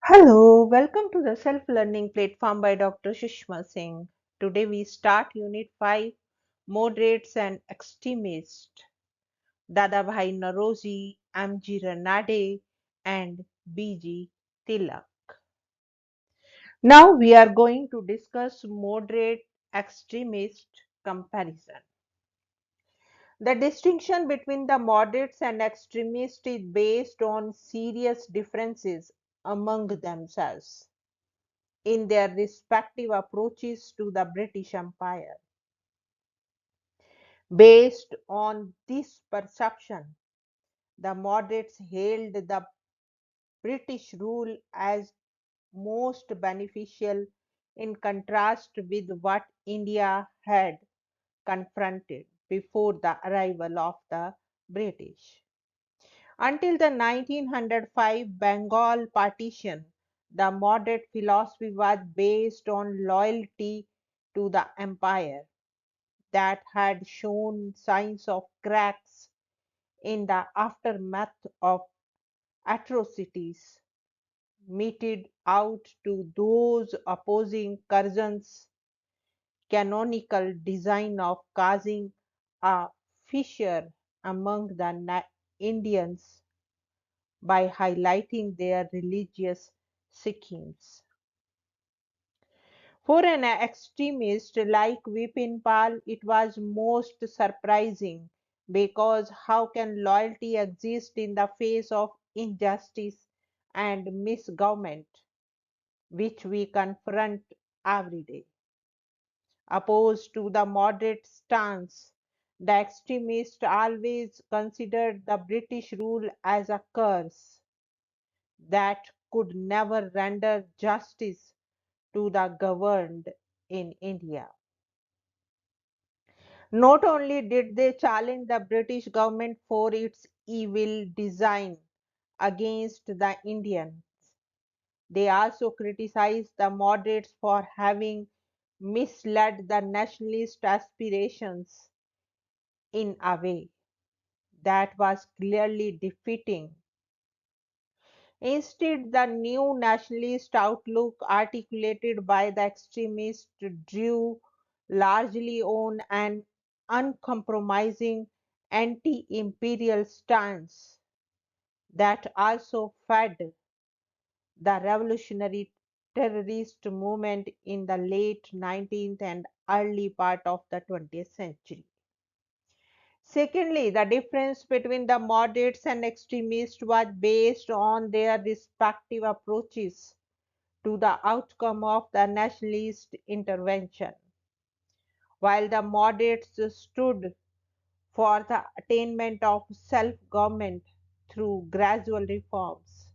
Hello, welcome to the self-learning platform by Dr. Sushma Singh. Today we start Unit 5, Moderates and Extremists, Dadabhai Naoroji, M.G. Ranade, and B.G. Tilak. Now we are going to discuss moderate extremist comparison. The distinction between the moderates and extremists is based on serious differences among themselves in their respective approaches to the British Empire. Based on this perception, the moderates hailed the British rule as most beneficial in contrast with what India had confronted before the arrival of the British. Until the 1905 Bengal partition, the moderate philosophy was based on loyalty to the empire that had shown signs of cracks in the aftermath of atrocities meted out to those opposing Curzon's canonical design of causing a fissure among the Indians by highlighting their religious schemes. For an extremist like Vipin Pal, it was most surprising because how can loyalty exist in the face of injustice and misgovernment, which we confront every day? Opposed to the moderate stance, the extremists always considered the British rule as a curse that could never render justice to the governed in India. Not only did they challenge the British government for its evil design against the Indians, they also criticized the moderates for having misled the nationalist aspirations in a way that was clearly defeating. Instead, the new nationalist outlook articulated by the extremists drew largely on an uncompromising anti imperial stance that also fed the revolutionary terrorist movement in the late 19th and early part of the 20th century. Secondly, the difference between the moderates and extremists was based on their respective approaches to the outcome of the nationalist intervention. While the moderates stood for the attainment of self government through gradual reforms,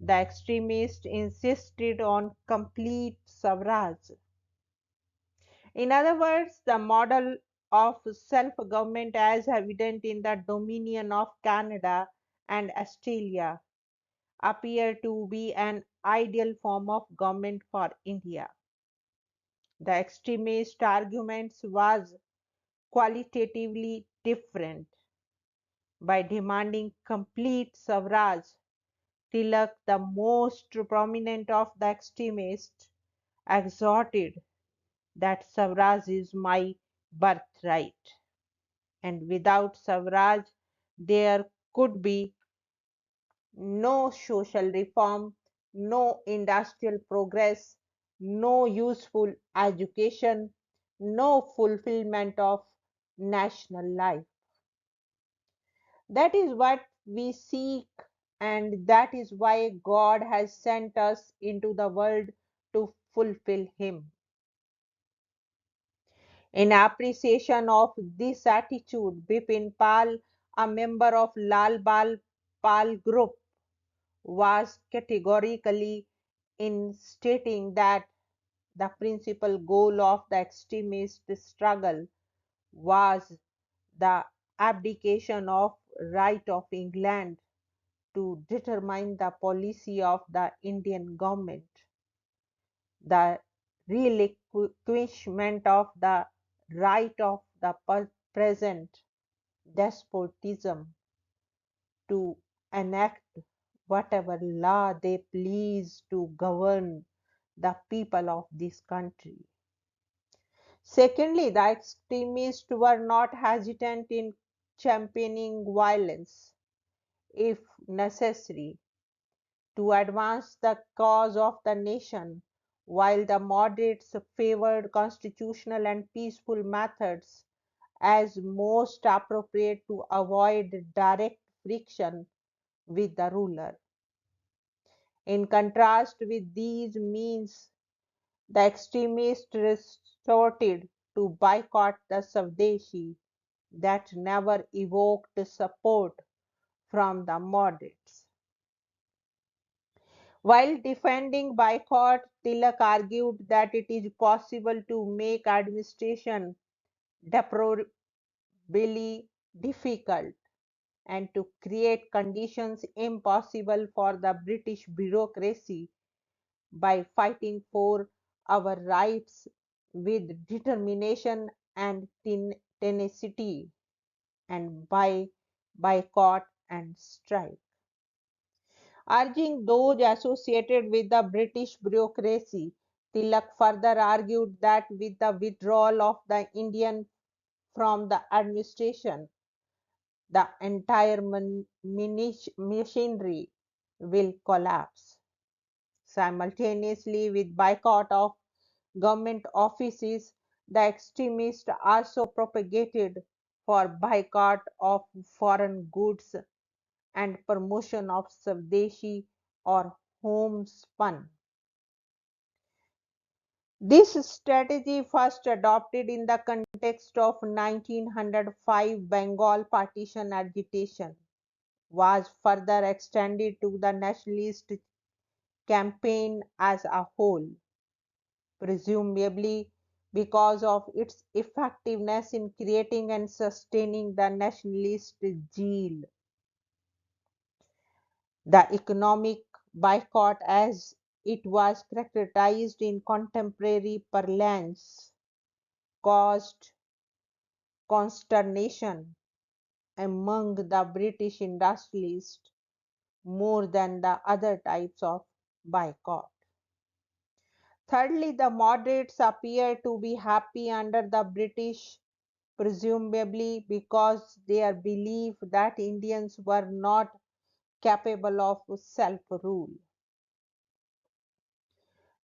the extremists insisted on complete suffrage. In other words, the model of self government, as evident in the Dominion of Canada and Australia, appeared to be an ideal form of government for India. The extremist arguments was qualitatively different. By demanding complete suffrage, Tilak, the most prominent of the extremists, exhorted that suffrage is my birthright, and without suffrage there could be no social reform, no industrial progress, no useful education, no fulfillment of national life. That is what we seek, and that is why God has sent us into the world to fulfill Him. In appreciation of this attitude, Bipin Pal, a member of Lal Bal Pal group, was categorically in stating that the principal goal of the extremist struggle was the abdication of right of England to determine the policy of the Indian government, the relinquishment of the right of the present despotism to enact whatever law they please to govern the people of this country. Secondly, the extremists were not hesitant in championing violence, if necessary, to advance the cause of the nation, while the moderates favored constitutional and peaceful methods as most appropriate to avoid direct friction with the ruler. In contrast with these means, the extremists resorted to boycott the Swadeshi that never evoked support from the moderates. While defending boycott, Tilak argued that it is possible to make administration deplorably difficult and to create conditions impossible for the British bureaucracy by fighting for our rights with determination and tenacity and by boycott and strike. Urging those associated with the British bureaucracy, Tilak further argued that with the withdrawal of the Indian from the administration, the entire machinery will collapse. Simultaneously with boycott of government offices, the extremists also propagated for boycott of foreign goods and promotion of Swadeshi or homespun. This strategy, first adopted in the context of 1905 Bengal partition agitation, was further extended to the nationalist campaign as a whole, presumably because of its effectiveness in creating and sustaining the nationalist zeal. The economic boycott, as it was characterized in contemporary parlance, caused consternation among the British industrialists more than the other types of boycott. Thirdly, the moderates appear to be happy under the British, presumably because their belief that Indians were not capable of self rule.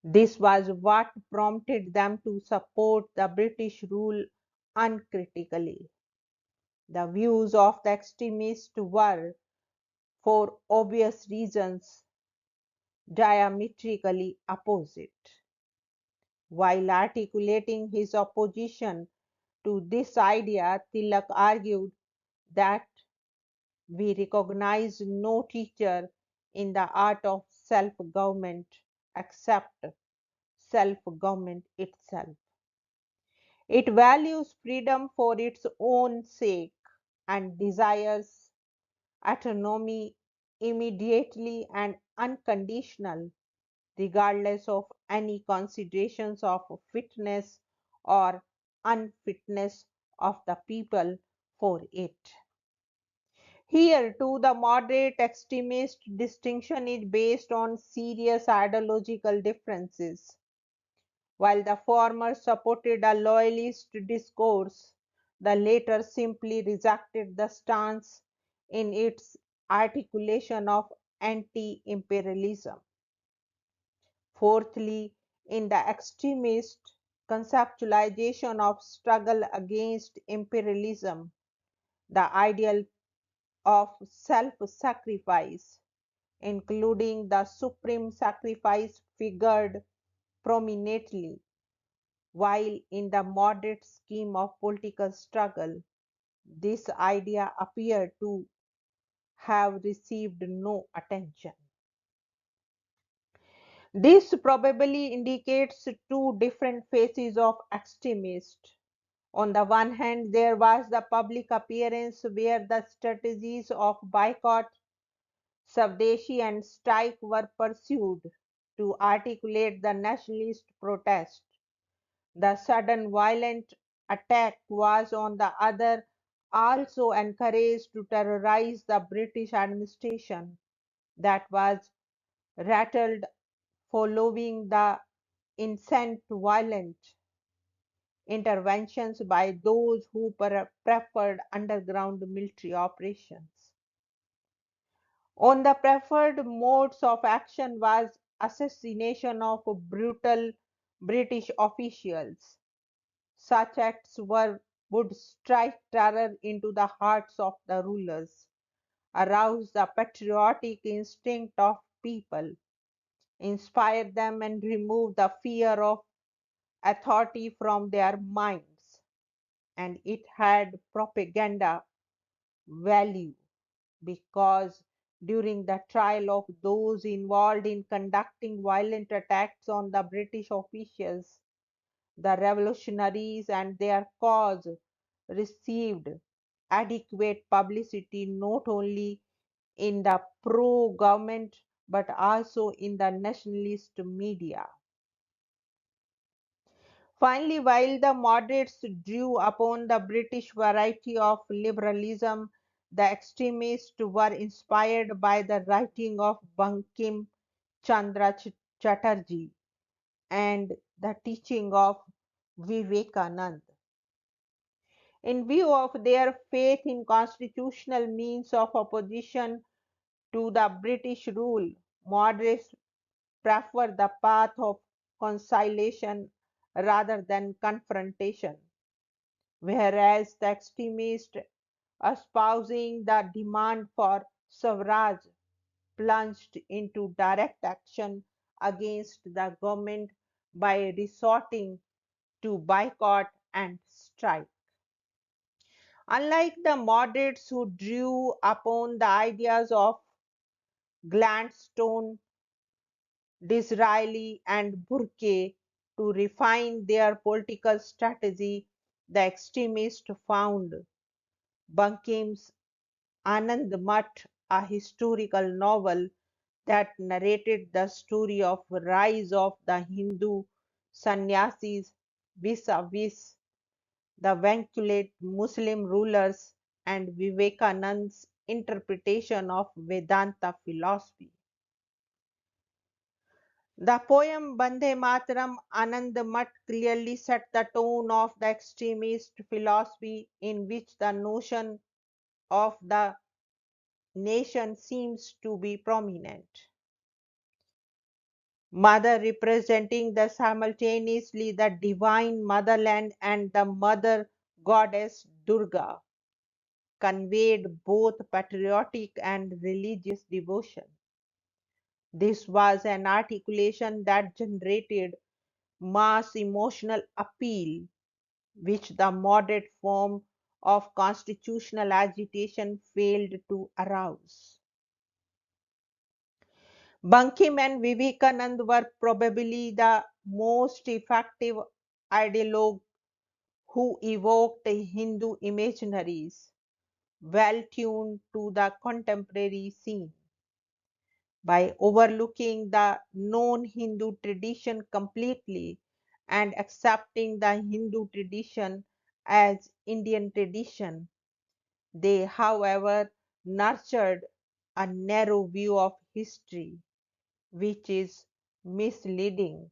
This was what prompted them to support the British rule uncritically. The views of the extremists were, for obvious reasons, diametrically opposite. While articulating his opposition to this idea, Tilak argued that we recognize no teacher in the art of self government except self government itself. It values freedom for its own sake and desires autonomy immediately and unconditional, regardless of any considerations of fitness or unfitness of the people for it. Here, too, the moderate extremist distinction is based on serious ideological differences. While the former supported a loyalist discourse, the latter simply rejected the stance in its articulation of anti imperialism. Fourthly, in the extremist conceptualization of struggle against imperialism, the ideal of self sacrifice, including the supreme sacrifice, figured prominently, while in the moderate scheme of political struggle, this idea appeared to have received no attention. This probably indicates two different phases of extremism. On the one hand, there was the public appearance where the strategies of boycott, Swadeshi, and strike were pursued to articulate the nationalist protest. The sudden violent attack was, on the other, also encouraged to terrorize the British administration, that was rattled following the incessant violent interventions by those who preferred underground military operations. On the preferred modes of action was assassination of brutal British officials. Such acts would strike terror into the hearts of the rulers, arouse the patriotic instinct of people, inspire them and remove the fear of authority from their minds. And it had propaganda value because during the trial of those involved in conducting violent attacks on the British officials, the revolutionaries and their cause received adequate publicity not only in the pro government but also in the nationalist media. Finally, while the moderates drew upon the British variety of liberalism, the extremists were inspired by the writing of Bankim Chandra Chatterjee and the teaching of Vivekananda. In view of their faith in constitutional means of opposition to the British rule, moderates prefer the path of conciliation rather than confrontation, whereas the extremists espousing the demand for suffrage plunged into direct action against the government by resorting to boycott and strike. Unlike the moderates who drew upon the ideas of Gladstone, Disraeli, and Burke to refine their political strategy, the extremists found Bankim's Anand Math, a historical novel that narrated the story of rise of the Hindu sannyasis vis-a-vis the vanquished Muslim rulers and Vivekananda's interpretation of Vedanta philosophy. The poem Bande Mataram Anand Math clearly set the tone of the extremist philosophy in which the notion of the nation seems to be prominent. Mother representing the simultaneously the divine motherland and the mother goddess Durga, conveyed both patriotic and religious devotion. This was an articulation that generated mass emotional appeal, which the moderate form of constitutional agitation failed to arouse. Bankim and Vivekanand were probably the most effective ideologues who evoked Hindu imaginaries, well tuned to the contemporary scene. By overlooking the known Hindu tradition completely and accepting the Hindu tradition as Indian tradition, they, however, nurtured a narrow view of history, which is misleading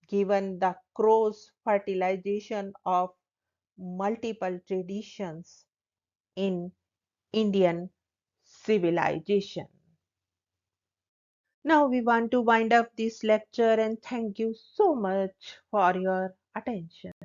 given the cross fertilization of multiple traditions in Indian civilization. Now we want to wind up this lecture and thank you so much for your attention.